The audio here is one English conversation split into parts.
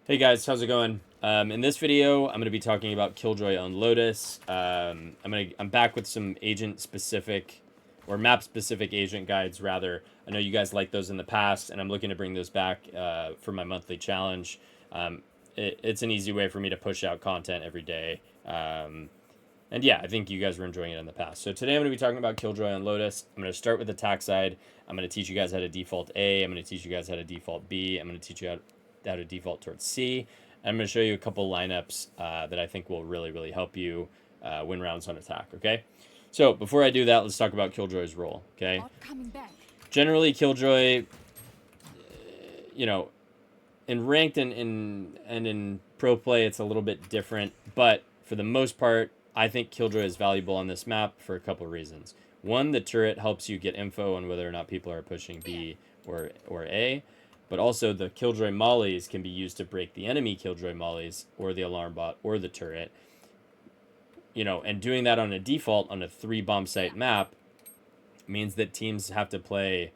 Hey guys, how's it going? In this video, I'm going to be talking about Killjoy on Lotus. I'm back with some agent specific or map specific agent guides rather. I know you guys liked those in the past, and I'm looking to bring those back for my monthly challenge. It's an easy way for me to push out content every day. And yeah, I think you guys were enjoying it in the past. So today I'm going to be talking about Killjoy on Lotus. I'm going to start with the attack side. I'm going to teach you guys how to default A. I'm going to teach you guys how to default B. I'm going to teach you how to default towards C. And I'm going to show you a couple lineups that I think will really help you win rounds on attack. Okay. So before I do that, let's talk about Killjoy's role. Okay. Generally, Killjoy, you know, in ranked and in pro play, it's a little bit different, but for the most part, I think Killjoy is valuable on this map for a couple of reasons. One, the turret helps you get info on whether or not people are pushing B or A, but also the Killjoy mollies can be used to break the enemy Killjoy mollies or the alarmbot or the turret. And doing that on a default on a 3-bomb site map means that teams have to play.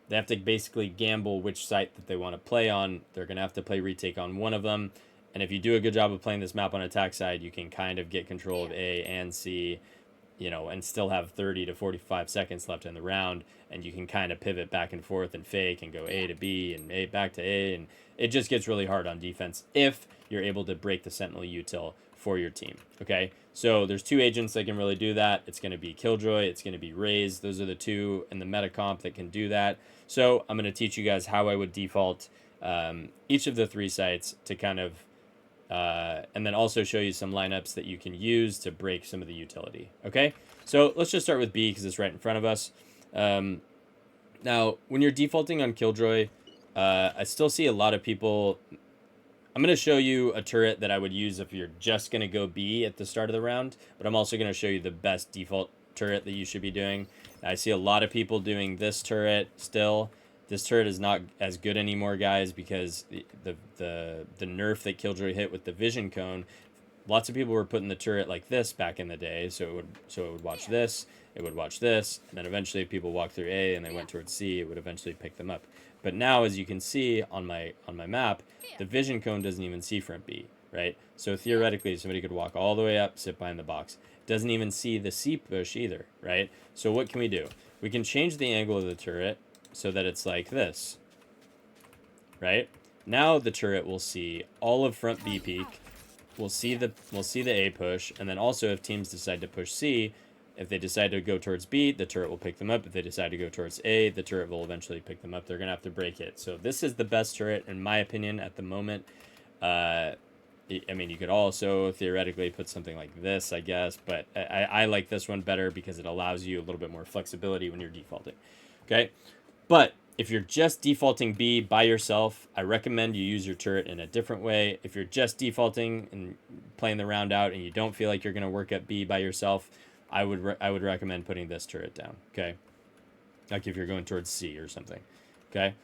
They have to basically gamble which site that they want to play on. They're going to have to play retake on one of them. And if you do a good job of playing this map on attack side, you can kind of get control of A and C, and still have 30 to 45 seconds left in the round. And you can kind of pivot back and forth and fake and go A to B and A back to A. And it just gets really hard on defense if you're able to break the sentinel util for your team. Okay, so there's two agents that can really do that. It's going to be Killjoy, it's going to be Raze. Those are the two in the meta comp that can do that. So I'm going to teach you guys how I would default each of the 3 sites to kind of and then also show you some lineups that you can use to break some of the utility. Okay, so let's just start with B because it's right in front of us. Now, when you're defaulting on Killjoy, I still see a lot of people. I'm going to show you a turret that I would use if you're just going to go B at the start of the round, but I'm also going to show you the best default turret that you should be doing. I see a lot of people doing this turret still. This turret is not as good anymore, guys, because the nerf that Killjoy hit with the vision cone. Lots of people were putting the turret like this back in the day, so it would watch this, it would watch this, and then eventually if people walked through A and they went towards C, it would eventually pick them up. But now, as you can see on my map, the vision cone doesn't even see front B, right? So theoretically, somebody could walk all the way up, sit behind the box. Doesn't even see the C push either, right? So what can we do? We can change the angle of the turret so that it's like this, right? Now the turret will see all of front B peak. We'll see the A push, and then also if teams decide to push C, if they decide to go towards B, the turret will pick them up. If they decide to go towards A, the turret will eventually pick them up. They're going to have to break it. So this is the best turret, in my opinion, at the moment. I mean, you could also theoretically put something like this, I guess, but I like this one better because it allows you a little bit more flexibility when you're defaulting. Okay, but if you're just defaulting B by yourself, I recommend you use your turret in a different way. If you're just defaulting and playing the round out and you don't feel like you're going to work at B by yourself, I would recommend putting this turret down. Okay, like if you're going towards C or something. Okay,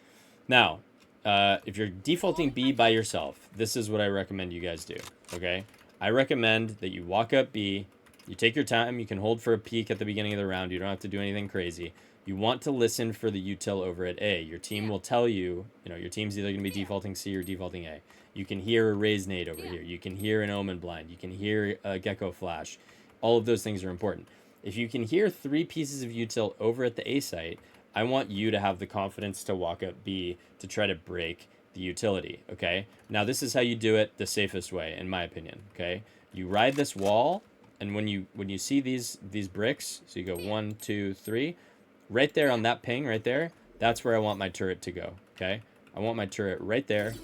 now if you're defaulting B by yourself, this is what I recommend you guys do. Okay, I recommend that you walk up B. You take your time. You can hold for a peek at the beginning of the round. You don't have to do anything crazy. You want to listen for the util over at A. Your team will tell you, your team's either going to be defaulting C or defaulting A. You can hear a raise nade over here. You can hear an omen blind. You can hear a gecko flash. All of those things are important. If you can hear 3 pieces of util over at the A site, I want you to have the confidence to walk up B to try to break the utility, okay? Now, this is how you do it the safest way, in my opinion, okay? You ride this wall, and when you see these bricks, so you go 1, 2, 3, right there on that ping right there, that's where I want my turret to go, okay? I want my turret right there,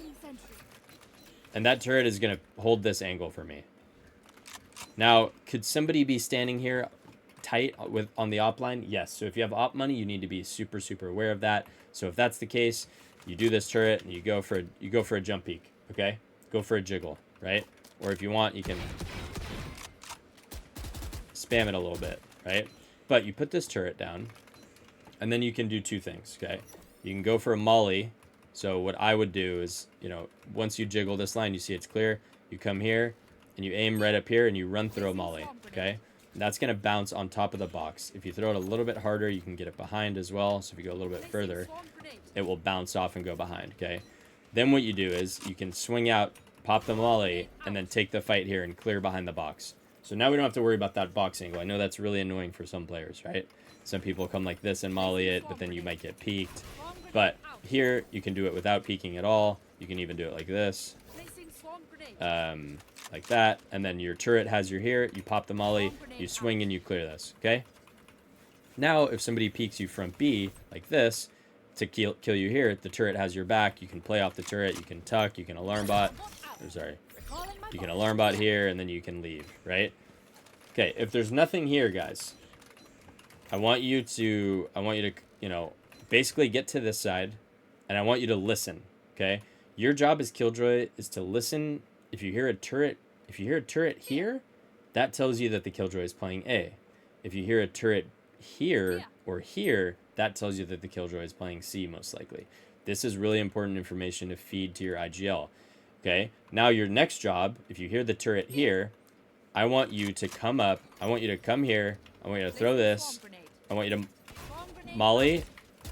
and that turret is going to hold this angle for me. Now, could somebody be standing here tight on the op line? Yes. So if you have op money, you need to be super aware of that. So if that's the case, you do this turret and you go for a jump peek, okay? Go for a jiggle, right? Or if you want, you can spam it a little bit, right? But you put this turret down, and then you can do 2 things, okay? You can go for a molly. So what I would do is, once you jiggle this line, you see it's clear. You come here, and you aim right up here, and you run through a molly, okay? And that's going to bounce on top of the box. If you throw it a little bit harder, you can get it behind as well. So if you go a little bit further, it will bounce off and go behind, okay? Then what you do is you can swing out, pop the molly, and then take the fight here and clear behind the box. So now we don't have to worry about that box angle. I know that's really annoying for some players, right? Some people come like this and molly it, but then you might get peeked. But here, you can do it without peeking at all. You can even do it like this. Like that. And then your turret has your here. You pop the molly, you swing, and you clear this, okay? Now, if somebody peeks you from B, like this, to kill you here, the turret has your back. You can play off the turret. You can tuck. You can alarmbot. Sorry. You can alarmbot here, and then you can leave, right? Okay, if there's nothing here, guys, I want you to, you know, basically get to this side, and I want you to listen, okay? Your job as Killjoy is to listen. If you hear a turret here, that tells you that the Killjoy is playing A. If you hear a turret here or here, that tells you that the Killjoy is playing C, most likely. This is really important information to feed to your IGL. Okay, now your next job, if you hear the turret here, I want you to come up. I want you to come here. I want you to throw this. I want you to molly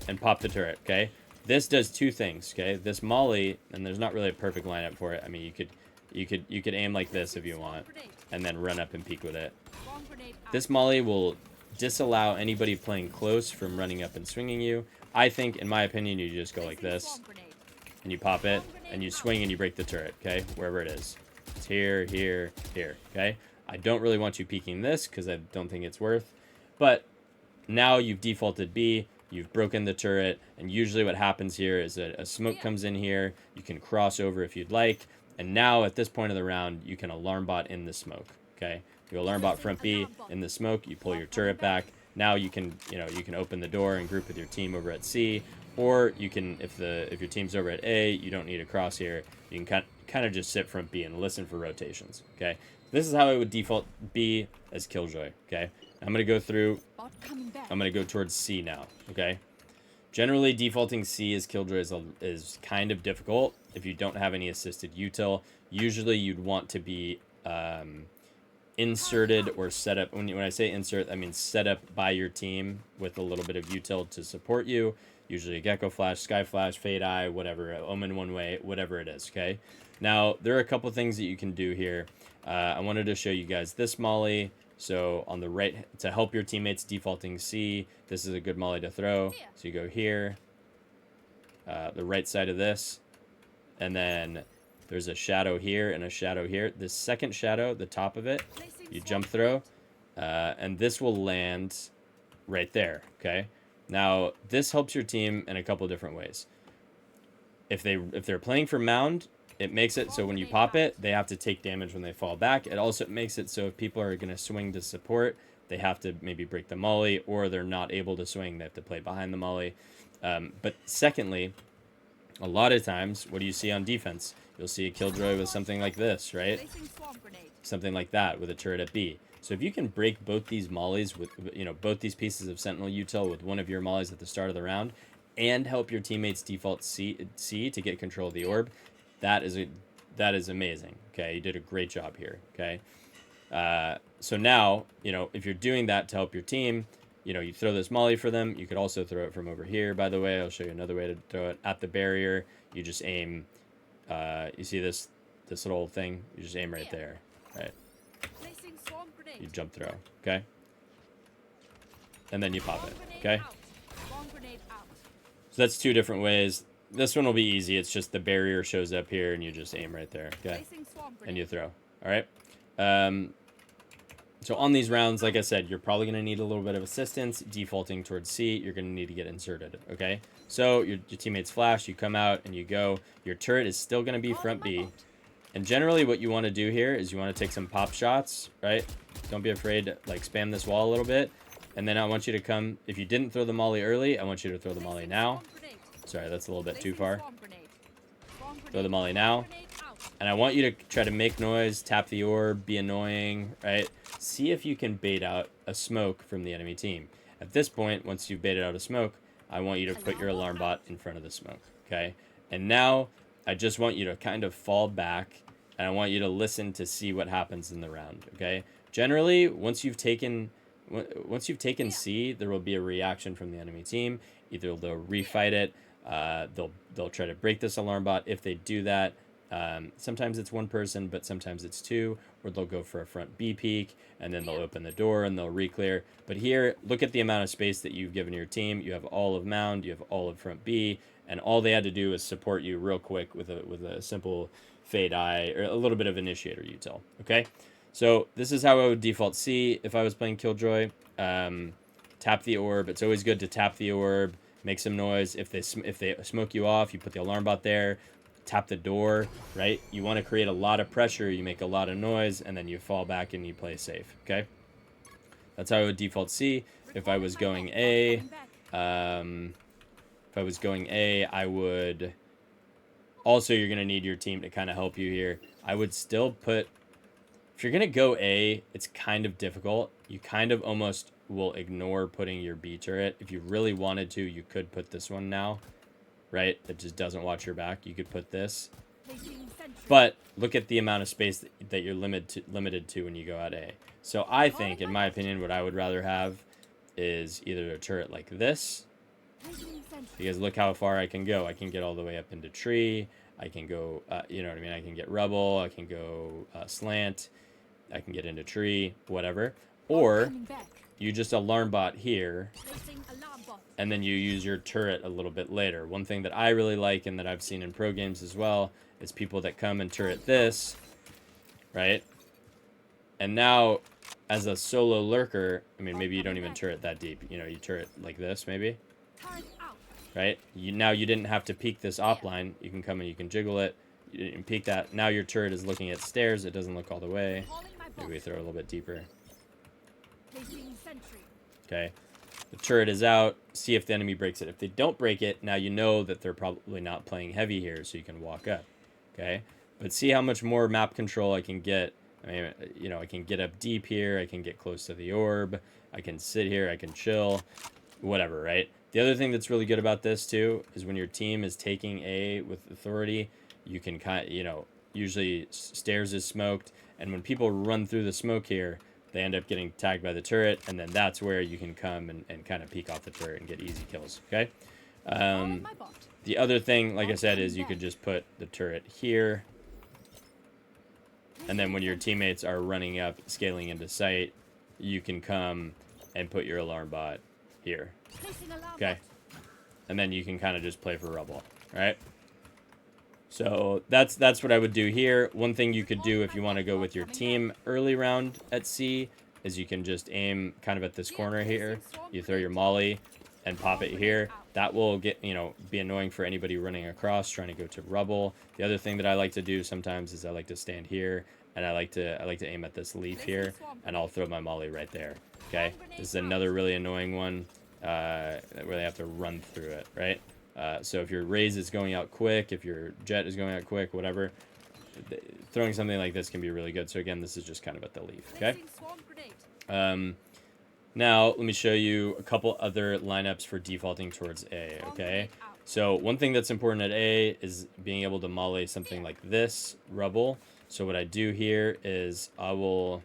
and pop the turret, okay? This does two things, okay? This molly, and there's not really a perfect lineup for it. I mean, you could aim like this if you want, and then run up and peek with it. This molly will disallow anybody playing close from running up and swinging you. I think, in my opinion, you just go like this, and you pop it, and you swing and you break the turret, okay? Wherever it is. It's here, here, here, okay? I don't really want you peeking this, because I don't think it's worth. But now you've defaulted B, you've broken the turret, and usually what happens here is that a smoke comes in here, you can cross over if you'd like, and now at this point of the round, you can alarmbot in the smoke, okay? You alarmbot front B in the smoke, you pull your turret back. Now you can, you know, you can open the door and group with your team over at C, or you can, if your team's over at A, you don't need to cross here. You can kind of just sit front B and listen for rotations, okay? This is how I would default B as Killjoy, okay? I'm going to go through, I'm going to go towards C now, okay? Generally, defaulting C as Killjoy is kind of difficult if you don't have any assisted util. Usually, you'd want to be inserted or set up. When I say insert, I mean set up by your team with a little bit of util to support you. Usually a Gecko Flash, Sky Flash, Fade Eye, whatever, Omen One Way, whatever it is, okay? Now, there are a couple things that you can do here. I wanted to show you guys this molly. So on the right, to help your teammates defaulting C, this is a good molly to throw. So you go here, the right side of this, and then there's a shadow here and a shadow here. This second shadow, the top of it, you jump throw, and this will land right there, okay? Now, this helps your team in a couple different ways. If they're playing for mound, it makes it so when you pop it, they have to take damage when they fall back. It also makes it so if people are going to swing to support, they have to maybe break the molly, or they're not able to swing, they have to play behind the molly. But secondly, a lot of times, what do you see on defense? You'll see a Killjoy with something like this, right? Something like that with a turret at B. So if you can break both these mollies with, you know, both these pieces of sentinel util with one of your mollies at the start of the round, and help your teammates default C to get control of the orb, that is amazing. Okay, you did a great job here. Okay, so now, you know, if you're doing that to help your team, you know, you throw this molly for them. You could also throw it from over here, by the way. I'll show you another way to throw it. At the barrier, you just aim. You see this little thing? You just aim right there, right? You jump throw, okay? And then you pop it, okay? So that's two different ways. This one will be easy. It's just the barrier shows up here, and you just aim right there, okay? And you throw, all right? So on these rounds, like I said, you're probably going to need a little bit of assistance. Defaulting towards C, you're going to need to get inserted, okay? So your teammates flash, you come out, and you go. Your turret is still going to be front B. And generally what you want to do here is you want to take some pop shots, right? Don't be afraid to, like, spam this wall a little bit. And then I want you to come, if you didn't throw the molly early, I want you to throw the molly now. Sorry, that's a little bit too far. Throw the molly now. And I want you to try to make noise, tap the orb, be annoying, right? See if you can bait out a smoke from the enemy team. At this point, once you've baited out a smoke, I want you to put your alarmbot in front of the smoke, okay? And now, I just want you to kind of fall back, and I want you to listen to see what happens in the round, okay? Generally, once you've taken C, there will be a reaction from the enemy team. Either they'll refight it, They'll try to break this alarm bot. If they do that, sometimes it's one person, but sometimes it's two, or they'll go for a front B peek, and then they'll open the door and they'll reclear. But here, look at the amount of space that you've given your team. You have all of mound, you have all of front B, and all they had to do is support you real quick with a simple fade eye or a little bit of initiator util. Okay, so this is how I would default C if I was playing Killjoy. Tap the orb. It's always good to tap the orb, make some noise. If they smoke you off, you put the alarm bot there. Tap the door, right? You want to create a lot of pressure, you make a lot of noise, and then you fall back and you play safe. Okay, that's how I would default C. If I was going A, I would also, you're gonna need your team to kind of help you here. I would still put, if you're gonna go A, it's kind of difficult. You kind of almost will ignore putting your B turret. If you really wanted to, you could put this one now, right? It just doesn't watch your back. You could put this, but look at the amount of space that you're limited to when you go out A. So I think, in my opinion, what I would rather have is either a turret like this, because look how far I can go. I can get all the way up into tree. I can go, you know what I mean? I can get rubble. I can go slant. I can get into tree, whatever. Or you just alarm bot here, and then you use your turret a little bit later. One thing that I really like and that I've seen in pro games as well is people that come and turret this, right? And now, as a solo lurker, I mean, maybe you don't even turret that deep. You know, you turret like this, maybe. Right? Now you didn't have to peek this op line. You can come and you can jiggle it. You didn't peek that. Now your turret is looking at stairs. It doesn't look all the way. Maybe we throw a little bit deeper. Okay. The turret is out. See if the enemy breaks it. If they don't break it, now you know that they're probably not playing heavy here, so you can walk up. Okay? But see how much more map control I can get. I mean, you know, I can get up deep here. I can get close to the orb. I can sit here. I can chill. Whatever, right? The other thing that's really good about this, too, is when your team is taking A with authority, you can kind of, you know, usually stairs is smoked, and when people run through the smoke here, they end up getting tagged by the turret, and then that's where you can come and kind of peek off the turret and get easy kills, okay? The other thing, like I said, is you could just put the turret here, and then when your teammates are running up, scaling into sight, you can come and put your alarm bot here. Okay. And then you can kind of just play for rubble, right? So that's what I would do here. One thing you could do if you want to go with your team early round at C is you can just aim kind of at this corner here. You throw your molly and pop it here. That will get, you know, be annoying for anybody running across trying to go to rubble. The other thing that I like to do sometimes is I like to stand here and I like to aim at this leaf here, and I'll throw my molly right there. Okay, this is another really annoying one where they have to run through it, right? So if your raise is going out quick, if your jet is going out quick, whatever, throwing something like this can be really good. So again, this is just kind of at the leaf, okay? Now, let me show you a couple other lineups for defaulting towards A, okay? So one thing that's important at A is being able to molly something like this, rubble. So what I do here is I will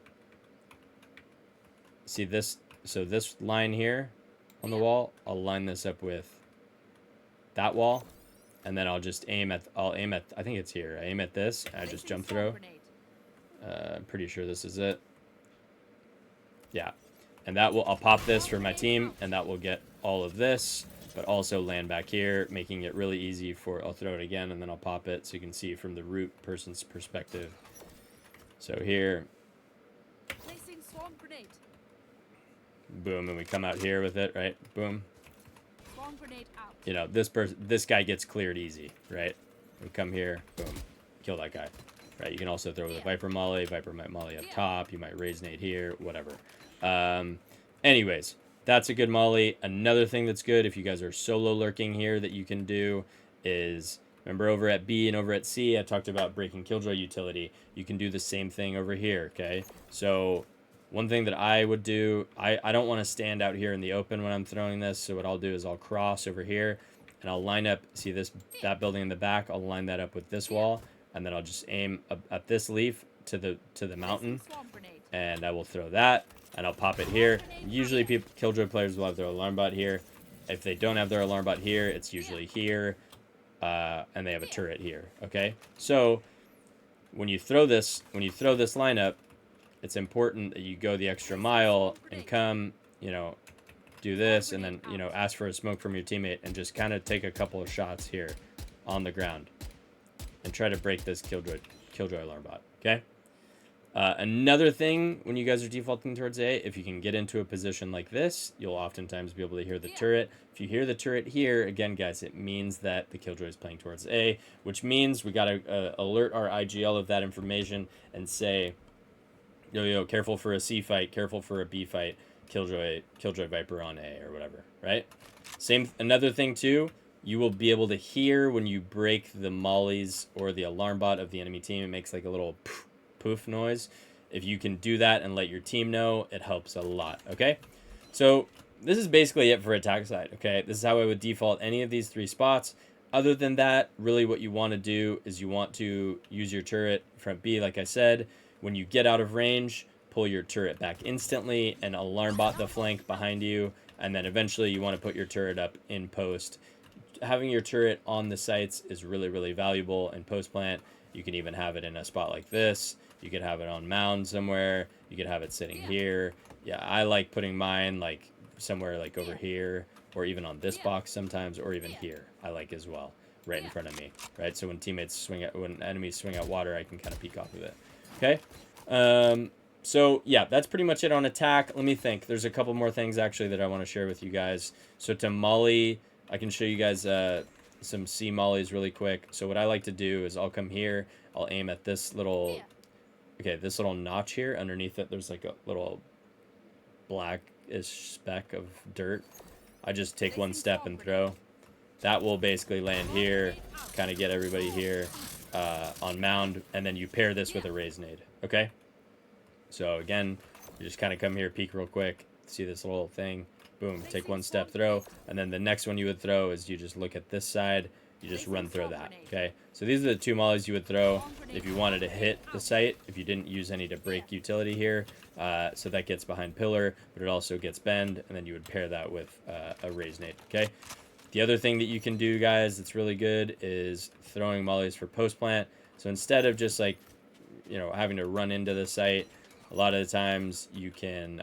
see this. So this line here on the wall, I'll line this up with that wall, and then I'll just aim at, I think it's here. I aim at this, and I just jump throw. I'm pretty sure this is it. Yeah. And that will, I'll pop this for my team, and that will get all of this, but also land back here, making it really easy for, I'll throw it again, and then I'll pop it so you can see from the root person's perspective. So here, boom, and we come out here with it, right? Boom. You know, this guy gets cleared easy, right? We come here, boom, kill that guy, right? You can also throw with a Viper Molly. Viper might Molly up top. You might raise nade here, whatever. Anyways, that's a good Molly. Another thing that's good if you guys are solo lurking here that you can do is, remember over at B and over at C, I talked about breaking Killjoy utility. You can do the same thing over here, okay? So one thing that I would do, I don't want to stand out here in the open when I'm throwing this, so what I'll do is I'll cross over here, and I'll line up, see that building in the back, I'll line that up with this wall, and then I'll just aim at this leaf to the mountain, and I will throw that, and I'll pop it here. Usually Killjoy players will have their alarm bot here. If they don't have their alarm bot here, it's usually here, and they have a turret here. Okay, so when you throw this lineup, it's important that you go the extra mile and come, you know, do this, and then, you know, ask for a smoke from your teammate and just kind of take a couple of shots here on the ground and try to break this Killjoy alarm bot. Okay. Another thing, when you guys are defaulting towards A, if you can get into a position like this, you'll oftentimes be able to hear the turret. If you hear the turret here, again, guys, it means that the Killjoy is playing towards A, which means we got to alert our IGL of that information and say, yo, careful for a C fight, careful for a B fight, Killjoy Viper on A or whatever, right? Another thing too, you will be able to hear when you break the mollies or the alarm bot of the enemy team. It makes like a little poof noise. If you can do that and let your team know, it helps a lot, okay? So this is basically it for attack side, okay? This is how I would default any of these 3 spots. Other than that, really what you want to do is you want to use your turret from B, like I said. When you get out of range, pull your turret back instantly and alarm bot the flank behind you, and then eventually you want to put your turret up in post. Having your turret on the sites is really, really valuable in post plant. You can even have it in a spot like this. You could have it on mound somewhere. You could have it sitting here. Yeah, I like putting mine like somewhere like over here, or even on this box sometimes, or even here. I like as well, right in front of me, right? So when when enemies swing out water, I can kind of peek off of it. Okay. So yeah, that's pretty much it on attack. Let me think. There's a couple more things actually that I want to share with you guys. So to molly, I can show you guys some C mollies really quick. So what I like to do is I'll come here. I'll aim at this little, this little notch here. Underneath it, there's like a little blackish speck of dirt. I just take one step and throw. That will basically land here, kind of get everybody here on mound, and then you pair this with a raise nade, okay? So again, you just kind of come here, peek real quick, see this little thing, boom, take one step, throw, and then the next one you would throw is you just look at this side, you just run through that, okay? So these are the 2 mollies you would throw if you wanted to hit the site, if you didn't use any to break utility here. So that gets behind pillar, but it also gets bend, and then you would pair that with a raise nade, okay? The other thing that you can do, guys, that's really good is throwing mollies for post plant. So instead of just like, you know, having to run into the site, a lot of the times you can,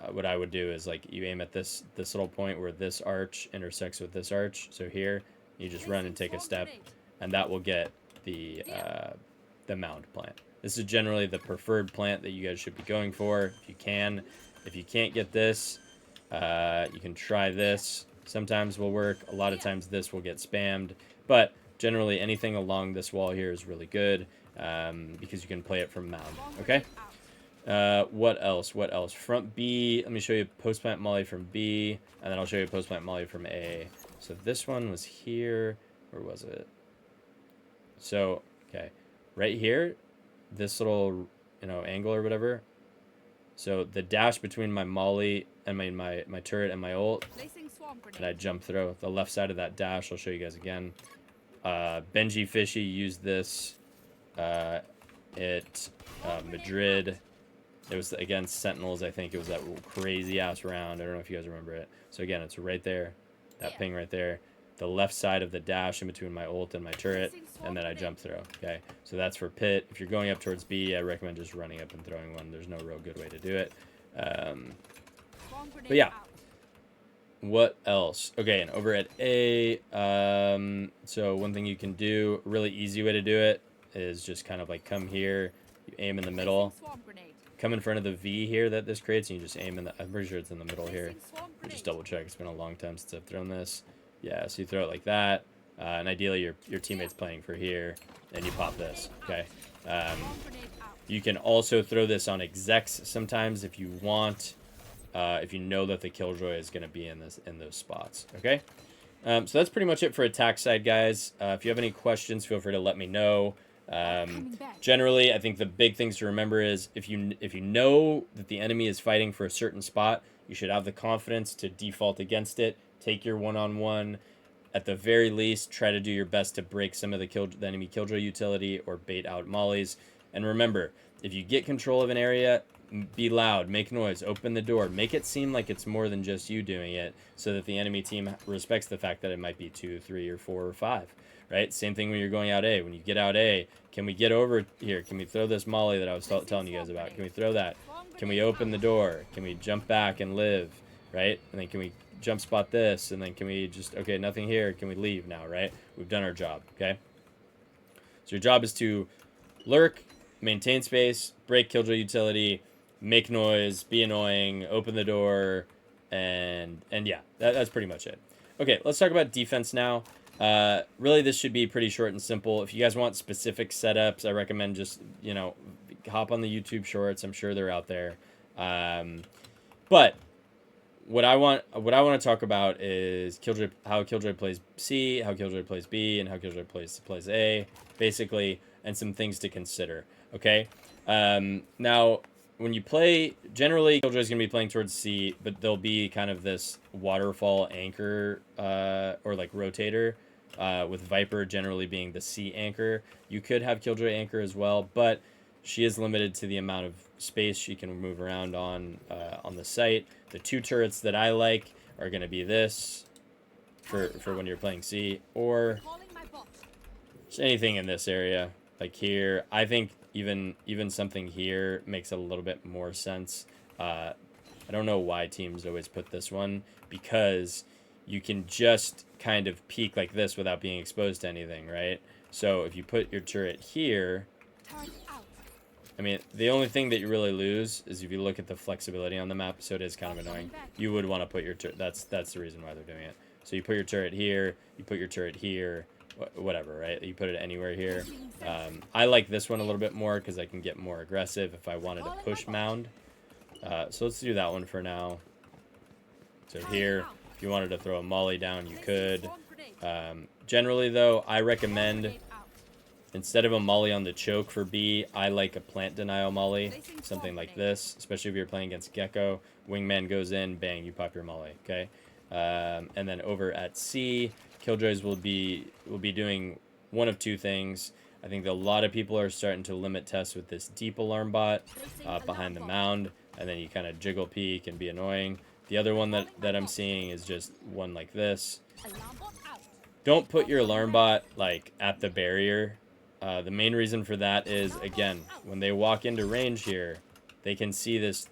what I would do is like you aim at this little point where this arch intersects with this arch. So here, you just run and take a step, and that will get the mound plant. This is generally the preferred plant that you guys should be going for if you can. If you can't get this, you can try this. Sometimes will work. A lot of times this will get spammed, but generally anything along this wall here is really good because you can play it from mound. Okay. What else? Front B. Let me show you post plant molly from B, and then I'll show you post plant molly from A. So this one was here. Where was it? So okay, right here, this little angle or whatever. So the dash between my molly and my turret and my ult, and I jump throw. The left side of that dash, I'll show you guys again. Benjyfishy used this at Madrid. It was against Sentinels, I think. It was that crazy-ass round. I don't know if you guys remember it. So again, it's right there. That ping right there. The left side of the dash in between my ult and my turret, and then I jump throw. Okay, so that's for pit. If you're going up towards B, I recommend just running up and throwing one. There's no real good way to do it. But yeah. What else? Okay, and over at A, so one thing you can do, really easy way to do it, is just kind of like come here, you aim in the middle, come in front of the V here that this creates, and you just aim in the, I'm pretty sure it's in the middle here. I'll just double check, it's been a long time since I've thrown this. Yeah, so you throw it like that, and ideally your teammate's playing for here, and you pop this, okay? You can also throw this on execs sometimes if you want, if you know that the Killjoy is going to be in those spots, okay? So that's pretty much it for attack side, guys. If you have any questions, feel free to let me know. Generally, I think the big things to remember is if you know that the enemy is fighting for a certain spot, you should have the confidence to default against it. Take your one-on-one. At the very least, try to do your best to break some of the enemy Killjoy utility or bait out mollies. And remember, if you get control of an area, be loud, make noise, open the door, make it seem like it's more than just you doing it, so that the enemy team respects the fact that it might be 2, 3, or 4, or 5, right? Same thing when you're going out A. When you get out A, can we get over here? Can we throw this molly that I was telling you guys about? Can we throw that? Can we open the door? Can we jump back and live, right? And then can we jump spot this? And then can we just, okay, nothing here. Can we leave now, right? We've done our job, okay? So your job is to lurk, maintain space, break Killjoy utility, make noise, be annoying, open the door, and yeah, that's pretty much it. Okay, let's talk about defense now. Really, this should be pretty short and simple. If you guys want specific setups, I recommend just, you know, hop on the YouTube shorts. I'm sure they're out there. But what I want to talk about is Killjoy, how Killjoy plays C, how Killjoy plays B, and how Killjoy plays A, basically, and some things to consider. Okay. Now, when you play, generally Killjoy's gonna be playing towards C, but there'll be kind of this waterfall anchor or like rotator, with Viper generally being the C anchor. You could have Killjoy anchor as well, but she is limited to the amount of space she can move around on the site. The 2 turrets that I like are going to be this for when you're playing C, or just anything in this area, like here. I think even something here makes a little bit more sense. I don't know why teams always put this one, because you can just kind of peek like this without being exposed to anything, right? So if you put your turret here, I mean, the only thing that you really lose is if you look at the flexibility on the map, so it is kind of annoying. You would want to put your turret, that's the reason why they're doing it. So you put your turret here, you put your turret here, whatever, right? You put it anywhere here. I like this one a little bit more because I can get more aggressive if I wanted to push mound. So let's do that one for now. So here, if you wanted to throw a molly down, you could. Generally, though, I recommend, instead of a molly on the choke for B, I like a plant denial molly, something like this, especially if you're playing against Gecko. Wingman goes in, bang, you pop your molly, okay? And then over at C, Killjoys will be doing one of 2 things. I think that a lot of people are starting to limit test with this deep alarm bot behind the mound, and then you kind of jiggle peek and be annoying. The other one that I'm seeing is just one like this. Don't put your alarm bot like at the barrier. The main reason for that is, again, when they walk into range here, they can see this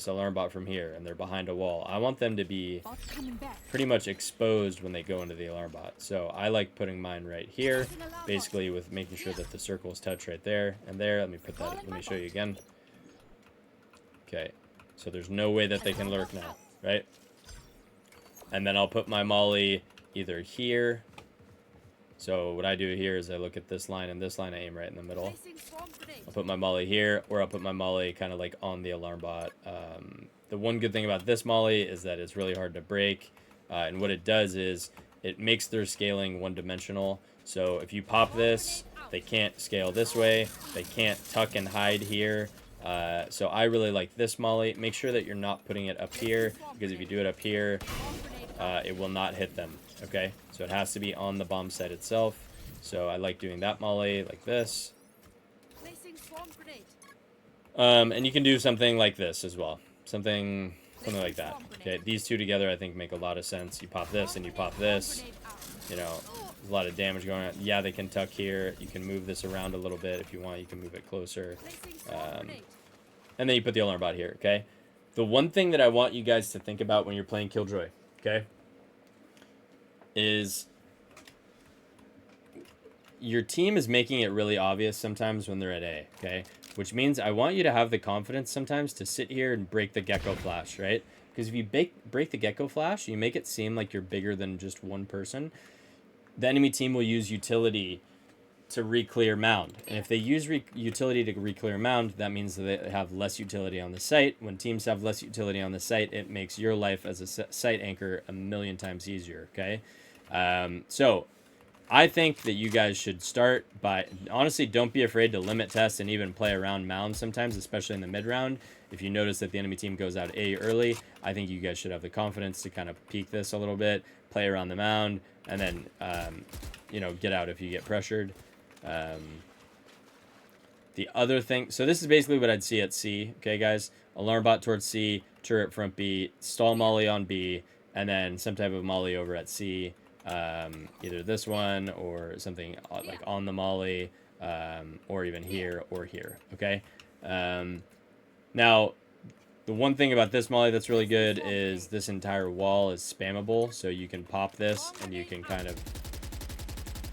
alarm bot from here, and they're behind a wall. I want them to be pretty much exposed when they go into the alarm bot. So I like putting mine right here, basically with making sure that the circles touch right there and there. Let me show you again. Okay, so there's no way that they can lurk now, right? And then I'll put my molly either here. So what I do here is I look at this line and this line, I aim right in the middle. I'll put my molly here, or I'll put my molly kind of like on the alarm bot. The one good thing about this molly is that it's really hard to break. And what it does is it makes their scaling one-dimensional. So if you pop this, they can't scale this way. They can't tuck and hide here. So I really like this molly. Make sure that you're not putting it up here, because if you do it up here, it will not hit them. Okay, so it has to be on the bomb site itself. So I like doing that molly like this. And you can do something like this as well. Something like that. Okay, these 2 together I think make a lot of sense. You pop this and you pop this. You know, there's a lot of damage going on. Yeah, they can tuck here. You can move this around a little bit if you want. You can move it closer. And then you put the alarm bot here, okay? The one thing that I want you guys to think about when you're playing Killjoy, okay, is your team is making it really obvious sometimes when they're at A, okay? Which means I want you to have the confidence sometimes to sit here and break the Gecko flash, right? Because if you break the Gecko flash, you make it seem like you're bigger than just one person. The enemy team will use utility to reclear mound. And if they use utility to reclear mound, that means that they have less utility on the site. When teams have less utility on the site, it makes your life as a site anchor a million times easier, okay? So I think that you guys should start by, honestly, don't be afraid to limit test and even play around mound sometimes, especially in the mid round. If you notice that the enemy team goes out A early, I think you guys should have the confidence to kind of peek this a little bit, play around the mound, and then, you know, get out if you get pressured. The other thing, so this is basically what I'd see at C, okay, guys? Alarmbot towards C, turret front B, stall molly on B, and then some type of molly over at C, either this one or something like on the molly, or even here or here, okay? Now, the one thing about this molly that's really good is this entire wall is spammable, so you can pop this and you can kind of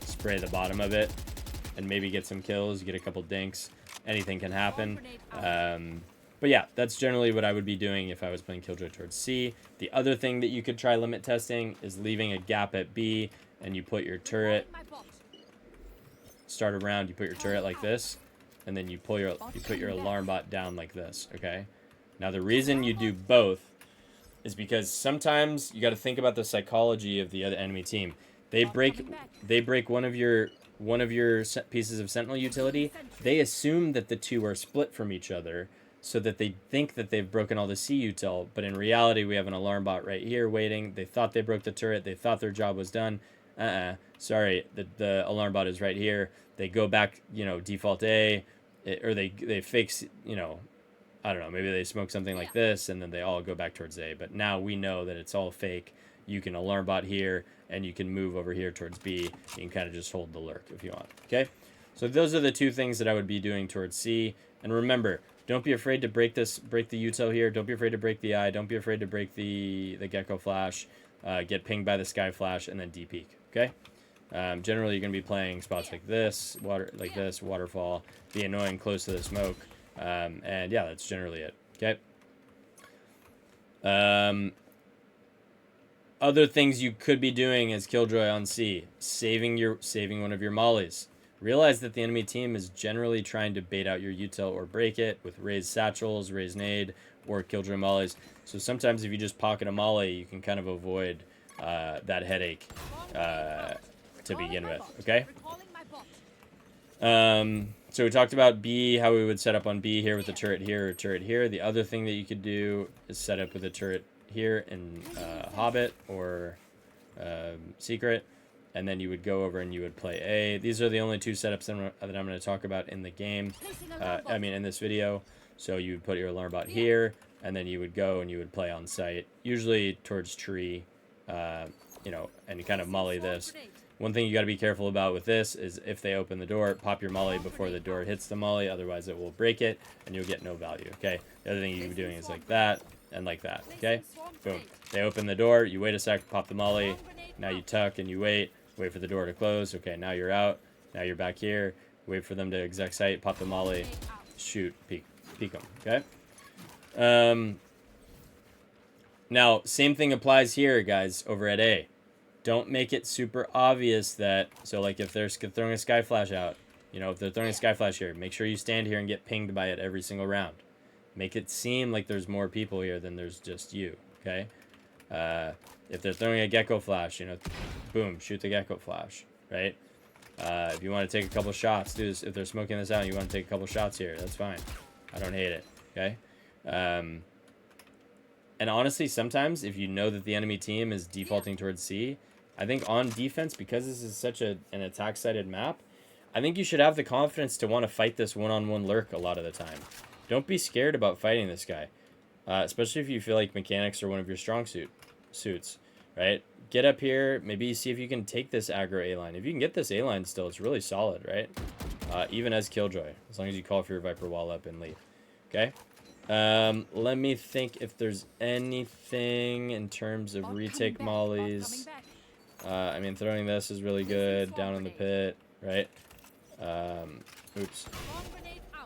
spray the bottom of it and maybe get some kills, get a couple dinks. Anything can happen. But yeah, that's generally what I would be doing if I was playing Killjoy towards C. The other thing that you could try limit testing is leaving a gap at B, and you put your turret, start a round, you put your turret like this, and then you put your alarmbot down like this, okay? Now the reason you do both is because sometimes you got to think about the psychology of the other enemy team. They break one of your pieces of sentinel utility. They assume that the two are split from each other, so that they think that they've broken all the C util, but in reality we have an alarmbot right here waiting. They thought they broke the turret. They thought their job was done. Sorry, the alarmbot is right here. They go back, default A, or they fake, I don't know, maybe they smoke something like this, and then they all go back towards A. But now we know that it's all fake. You can alarmbot here, and you can move over here towards B. You can kind of just hold the lurk if you want, okay? So those are the two things that I would be doing towards C. And remember, don't be afraid to break the util here. Don't be afraid to break the eye. Don't be afraid to break the gecko flash. Get pinged by the sky flash, and then D-peek, okay? Generally, you're going to be playing spots like this, waterfall, be annoying close to the smoke. And yeah, that's generally it, okay? Other things you could be doing as Killjoy on C, saving one of your mollies. Realize that the enemy team is generally trying to bait out your util or break it with raised satchels, raised nade, or Killjoy mollies. So sometimes if you just pocket a molly, you can kind of avoid that headache to begin with, okay? So we talked about B, how we would set up on B here with the turret here or turret here. The other thing that you could do is set up with a turret here in Hobbit or Secret, and then you would go over and you would play A. These are the only two setups that I'm going to talk about in the game, in this video. So you would put your alarmbot here, and then you would go and you would play on site, usually towards tree, and you kind of molly this. One thing you got to be careful about with this is if they open the door, pop your molly before the door hits the molly, otherwise it will break it, and you'll get no value, okay? The other thing you can be doing is like that, and like that, okay? Boom. They open the door, you wait a sec, pop the molly, now you tuck and you wait for the door to close, okay, now you're out, now you're back here, wait for them to exec site, pop the molly, shoot, peek them, okay? Now, same thing applies here, guys, over at A. Don't make it super obvious that, so like if they're throwing a sky flash out, if they're throwing a sky flash here, make sure you stand here and get pinged by it every single round. Make it seem like there's more people here than there's just you, okay? If they're throwing a gecko flash, boom, shoot the gecko flash, right? If you want to take a couple shots, do this. If they're smoking this out and you want to take a couple shots here, that's fine. I don't hate it, okay? And honestly, sometimes if you know that the enemy team is defaulting towards C, I think on defense, because this is such an attack-sided map, I think you should have the confidence to want to fight this one-on-one lurk a lot of the time. Don't be scared about fighting this guy, especially if you feel like mechanics are one of your strong suits, right? Get up here, maybe see if you can take this aggro A-line. If you can get this A-line still, it's really solid, right? Even as Killjoy, as long as you call for your Viper wall up and leave, okay? Let me think if there's anything in terms of retake mollies. Throwing this is really good down in the pit, right? Oops.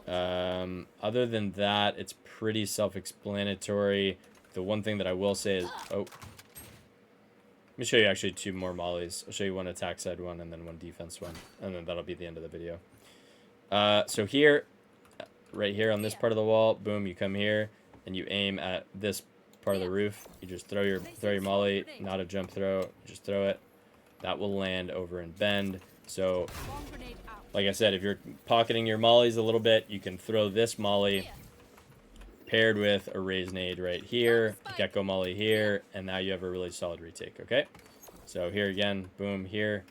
Other than that, it's pretty self-explanatory. The one thing that I will say is, let me show you actually two more mollies. I'll show you one attack side one and then one defense one, and then that'll be the end of the video. So here, right here on this part of the wall, boom, you come here and you aim at this part of the roof. You just throw your molly, not a jump throw, just throw it. That will land over and bend. So, like I said, if you're pocketing your mollies a little bit, you can throw this molly paired with a raised nade right here, gecko molly here, and now you have a really solid retake, okay? So here again, boom, here,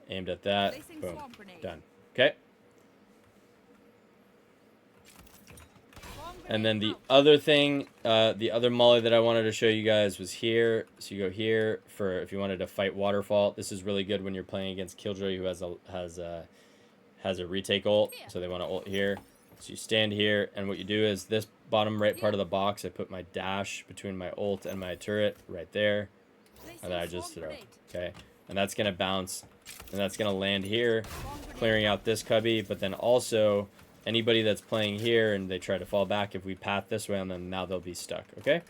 aimed at that, boom, done, okay? And then the other thing, the other molly that I wanted to show you guys was here. So you go here for if you wanted to fight Waterfall. This is really good when you're playing against Killjoy, who has a retake ult. So they want to ult here. So you stand here, and what you do is this bottom right part of the box, I put my dash between my ult and my turret right there, and then I just throw. Okay, and that's gonna bounce, and that's gonna land here, clearing out this cubby. But then also, anybody that's playing here and they try to fall back, if we path this way, and then now they'll be stuck. Okay.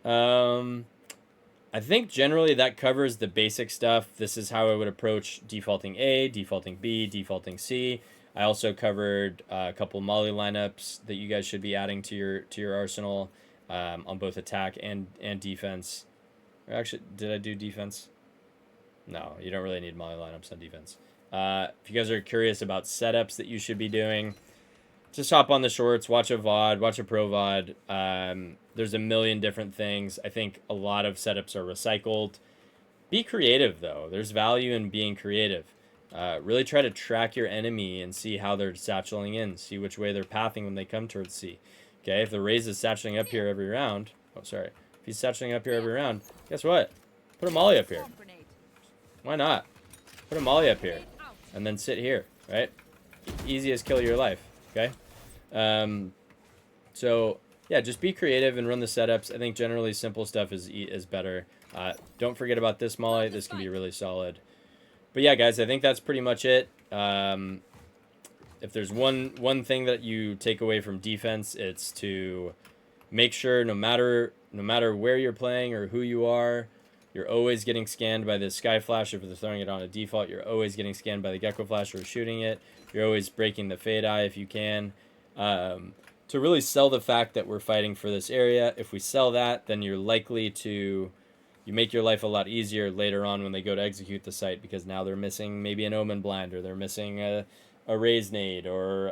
I think generally that covers the basic stuff. This is how I would approach defaulting A, defaulting B, defaulting C. I also covered a couple molly lineups that you guys should be adding to your arsenal on both attack and defense. Or actually, did I do defense? No, you don't really need molly lineups on defense. If you guys are curious about setups that you should be doing, just hop on the shorts, watch a VOD, watch a pro VOD. There's a million different things. I think a lot of setups are recycled. Be creative, though. There's value in being creative. Really try to track your enemy and see how they're satcheling in. See which way they're pathing when they come towards C. Okay, if the Raze is satcheling up here every round... Oh, sorry. If he's satcheling up here every round, guess what? Put a molly up here. Why not? Put a molly up here. And then sit here, right? Easiest kill of your life, okay? So, yeah, just be creative and run the setups. I think generally simple stuff is better. Don't forget about this molly. This can be really solid. But yeah, guys, I think that's pretty much it. If there's one thing that you take away from defense, it's to make sure no matter where you're playing or who you are, you're always getting scanned by the Sky Flash. If they're throwing it on a default, you're always getting scanned by the Gecko Flash or shooting it. You're always breaking the Fade Eye if you can. To really sell the fact that we're fighting for this area. If we sell that, then you're likely to... You make your life a lot easier later on when they go to execute the site, because now they're missing maybe an Omen Blind, or they're missing a Raze Nade, or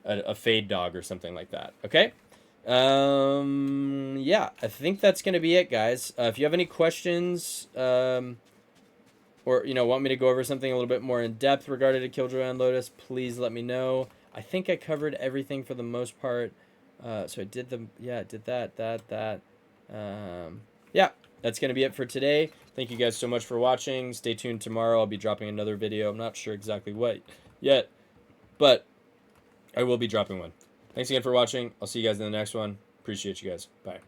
a Fade Dog or something like that. Okay? Yeah, I think that's going to be it, guys. If you have any questions, or, want me to go over something a little bit more in depth regarding to Killjoy on Lotus, please let me know. I think I covered everything for the most part. So I did that. Yeah, that's going to be it for today. Thank you guys so much for watching. Stay tuned tomorrow. I'll be dropping another video. I'm not sure exactly what yet, but I will be dropping one. Thanks again for watching. I'll see you guys in the next one. Appreciate you guys. Bye.